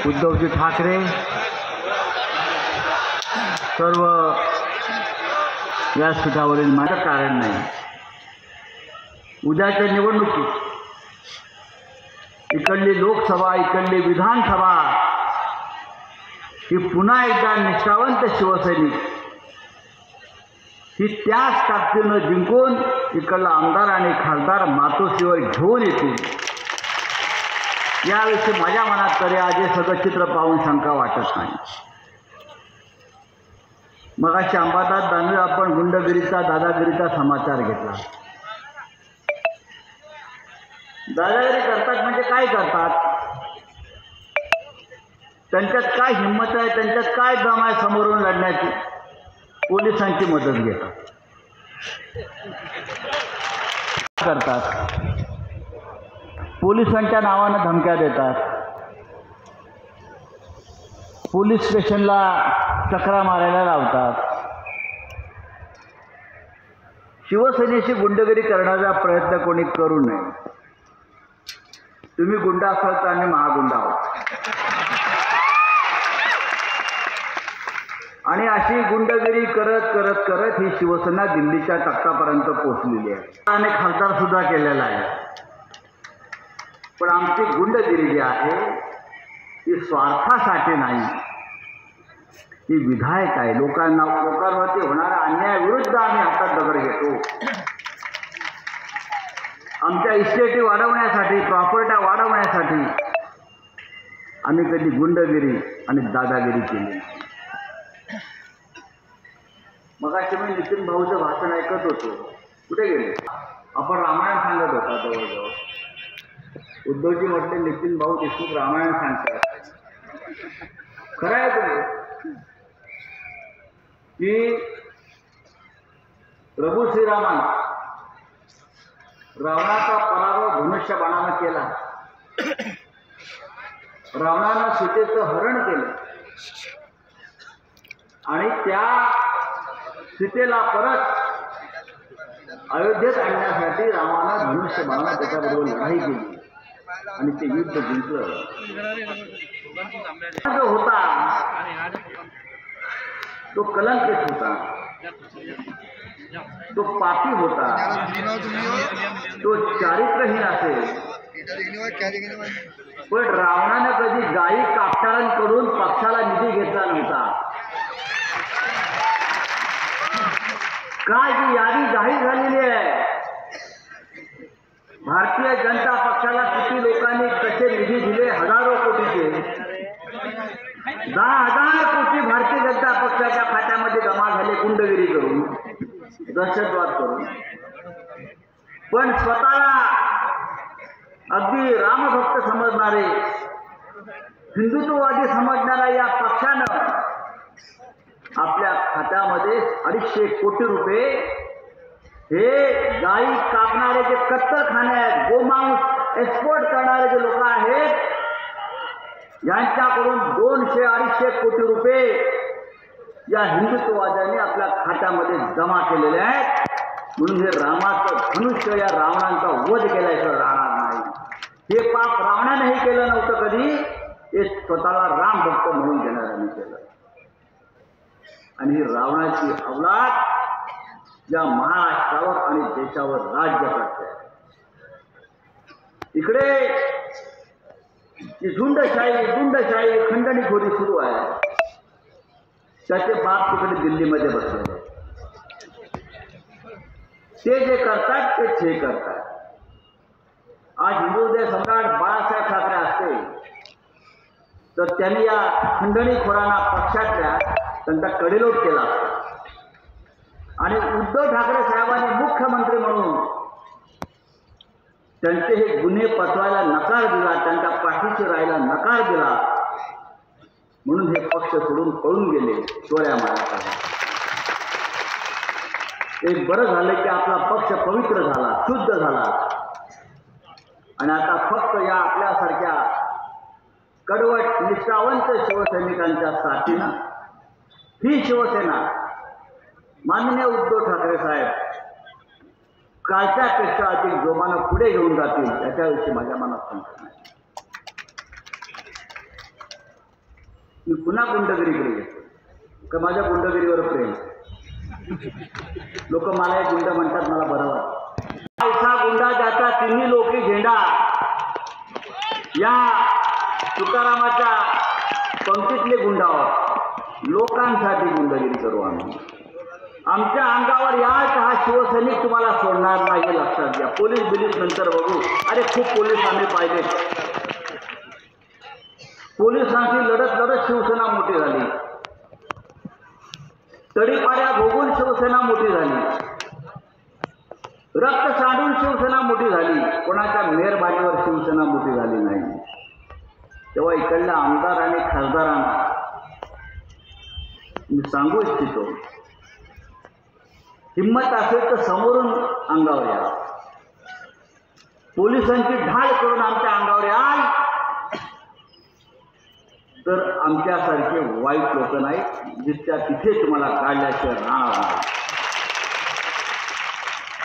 उद्धवजी ठाकरे सर्व व्यासपीठावरील माझं कारण नाही. उद्याच्या निवडणुकीत इकडली लोकसभा, इकडली विधानसभा ही पुन्हा एकदा निष्ठावंत शिवसैनिक ही त्याच ताकदीनं जिंकून इकडला आमदार आणि खासदार मातोश्रीवर घेऊन येतील. याविषयी माझ्या मनात तरी आज हे सगळं चित्र पाहून शंका वाटत नाही. मगाशी अंबादास दानवे आपण गुंडगिरीचा, दादागिरीचा समाचार घेतला. दादागिरी करतात म्हणजे काय करतात? त्यांच्यात काय हिंमत आहे, त्यांच्यात काय दम आहे समोरून लढण्याची? पोलिसांची मदत घेतात. करतात पोलिसांच्या नावानं धमक्या देतात. पोलीस स्टेशनला चकरा मारायला लावतात. शिवसेनेशी गुंडगिरी करण्याचा प्रयत्न कोणी करू नये. तुम्ही गुंड असाल तर आम्ही महागुंड आहोत. आणि अशी गुंडगिरी करत करत करत ही शिवसेना दिल्लीच्या तख्तापर्यंत पोहोचलेली आहे. आणि खासदार सुद्धा केलेला आहे. पण आमची गुंडगिरी जी आहे ही स्वार्थासाठी नाही, ही विधायक आहे. लोकांवरती होणाऱ्या अन्यायाविरुद्ध आम्ही हातात दगड घेतो. आमच्या इस्टेटी वाढवण्यासाठी, प्रॉपर्ट्या वाढवण्यासाठी आम्ही कधी गुंडगिरी आणि दादागिरी केली. मगाशी मी नितीन भाऊचं भाषण ऐकत होतो. कुठे गेले? आपण रामायण सांगत होता जवळजवळ. उद्धवजी म्हटले नितीन भाऊ देशमुख रामायण सांगतात. खरं आहे तुम्ही की प्रभू श्रीरामानं रावणाचा पराभव धनुष्यबाणानं केला. रावणानं सीतेचं हरण केलं आणि त्या सीतेला परत अयोध्येत आणण्यासाठी रामानं धनुष्यबाणानं त्याच्याबरोबर लढाई केली आणि ते युद्ध जिंकलं. जो होता तो कलंकित होता, तो पापी होता, तो चारित्रहीन असेल. पण रावणानं कधी गायी कापटाळांकडून पक्षाला निधी घेतला नव्हता. काय जी यादी जाहीर झालेली आहे, भारतीय जनता पक्षाला किती लोकांनी कसे निधी दिले? हजारो कोटीचे, 10,000 कोटी भारतीय जनता पक्षाच्या खात्यामध्ये जमा झाले गुंडगिरी करून, दहशतवाद करून. पण स्वतःला अगदी रामभक्त समजणारे, हिंदुत्ववादी समजणाऱ्या या पक्षानं आपल्या खात्यामध्ये 250 कोटी रुपये हे गायी कापणारे जे कत्तलखाने आहेत, गोमांस एक्सपोर्ट करणारे जे लोक आहेत, यांच्याकडून 200-250 कोटी रुपये या हिंदुत्ववाद्यांनी आपल्या खात्यामध्ये जमा केलेले आहेत. म्हणून हे रामाचं धनुष्य या रावणांचा वध केल्याशिवाय राहणार नाही. हे पाप रावणानेही केलं नव्हतं कधी, हे स्वतःला राम भक्त म्हणून घेणाऱ्यांनी केलं. आणि ही रावणाची अवलाद या महाराष्ट्रावर आणि देशावर राज्य करते. इकडे झुंडशाही खंडणीखोरी सुरू आहे. त्याचे बाप तिकडे दिल्लीमध्ये बसलेले. ते जे करतात तेच हे करतात. आज हिंदुहृदय सम्राट बाळासाहेब ठाकरे असते तर त्यांनी या खंडणीखोरांना पक्षातल्या त्यांचा कडेलोट केला असता. आणि उद्धव ठाकरे साहेबांनी मुख्यमंत्री म्हणून त्यांचे हे गुन्हे पचवायला नकार दिला, त्यांच्या पाठीशी राहायला नकार दिला. म्हणून हे पक्ष सोडून पळून गेले चोऱ्या मारण्यासाठी. एक बरं झालं की आपला पक्ष पवित्र झाला, शुद्ध झाला. आणि आता फक्त या आपल्यासारख्या कडवट निष्ठावंत शिवसैनिकांच्या साथीनं ही शिवसेना माननीय उद्धव ठाकरे साहेब कालच्यापेक्षा अधिक जोमानं पुढे घेऊन जातील याच्याविषयी माझ्या मनात शंका नाही. मी पुन्हा गुंडगिरीकडे येतो का माझ्या गुंडगिरीवर प्रेम. लोक मला एक गुंड म्हणतात, मला बरं वाटतं. ऐसा गुंडा ज्याचा तिन्ही लोकी झेंडा, या तुकारामाच्या पंक्तीतले गुंड आहोत. लोकांसाठी गुंडगिरी करू आम्ही. आमच्या अंगावर याच हा शिवसैनिक तुम्हाला सोडणार नाही हे लक्षात घ्या. पोलीस बिलीस नंतर बघू. अरे खूप पोलीस आम्ही पाहिजे. पोलिसांशी लढत लढत शिवसेना मोठी झाली. तडीपाड्या भोगून शिवसेना मोठी झाली. रक्त सांडून शिवसेना मोठी झाली. कोणाच्या मेहरबानीवर शिवसेना मोठी झाली नाही. तेव्हा इकडल्या आमदार आणि खासदारांना मी सांगू इच्छितो, हिम्मत असेल तर समोरून अंगावर या. पोलिसांची ढाल करून आमच्या अंगावर याल तर आमच्यासारखे वाईट लोक नाहीत, जिथच्या तिथे तुम्हाला काढल्याशिवाय राहणार नाही.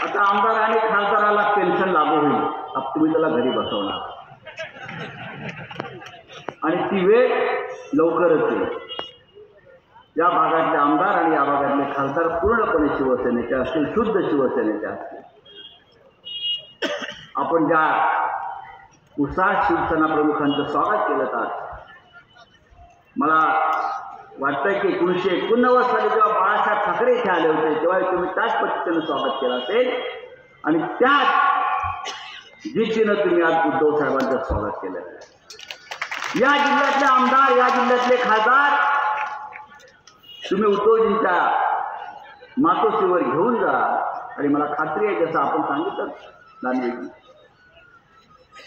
आता आमदार आणि खासदाराला पेन्शन लागू होईल. अब तुम्ही त्याला घरी बसवणार आणि ती वेळ लवकरच येईल. या भागातले आमदार आणि या भागातले खासदार पूर्णपणे शिवसेनेचे असतील, शुद्ध शिवसेनेचे असतील. आपण ज्या उत्साहात शिवसेना प्रमुखांचं स्वागत केलं तर मला वाटतं की 1989 साली जेव्हा बाळासाहेब ठाकरे इथे आले होते तेव्हा तुम्ही त्याच पद्धतीनं स्वागत केलं असेल आणि त्याच जिद्दीनं तुम्ही आज उद्धव साहेबांचं स्वागत केलं. या जिल्ह्यातले आमदार, या जिल्ह्यातले खासदार तुम्ही उद्धवजींच्या मातोश्रीवर घेऊन जा आणि मला खात्री आहे जसं आपण सांगितलं दानवेजी,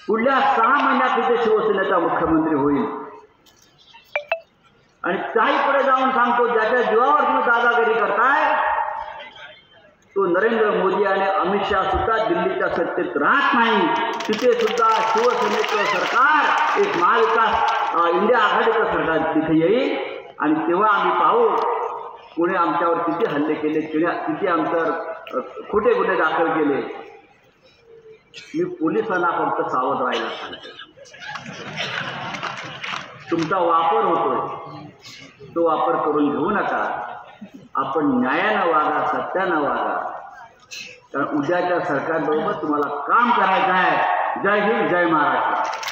पुढल्या 6 महिन्यात तिथे शिवसेनेचा मुख्यमंत्री होईल. आणि काही पुढे जाऊन सांगतो, ज्याच्या जीवावर तुम्ही दादागिरी करताय तो नरेंद्र मोदी आणि अमित शहा सुद्धा दिल्लीच्या सत्तेत राहत नाही. तिथे सुद्धा शिवसेनेचं सरकार, एक महाविकास इंडिया आघाडीचं सरकार तिथे येईल आणि तेव्हा आम्ही पाहू कोणी आमच्यावर किती हल्ले केले, किती आमच्यावर खोटे गुन्हे दाखल केले. मी पोलिसांना फक्त सावध राहायला सांगतो. तुमचा वापर होतोय, तो वापर करून घेऊ नका. आपण न्यायानं वागा, सत्यानं वागा, कारण उद्याच्या सरकारबरोबर तुम्हाला काम करायचं आहे. जय हिंद, जय महाराष्ट्र.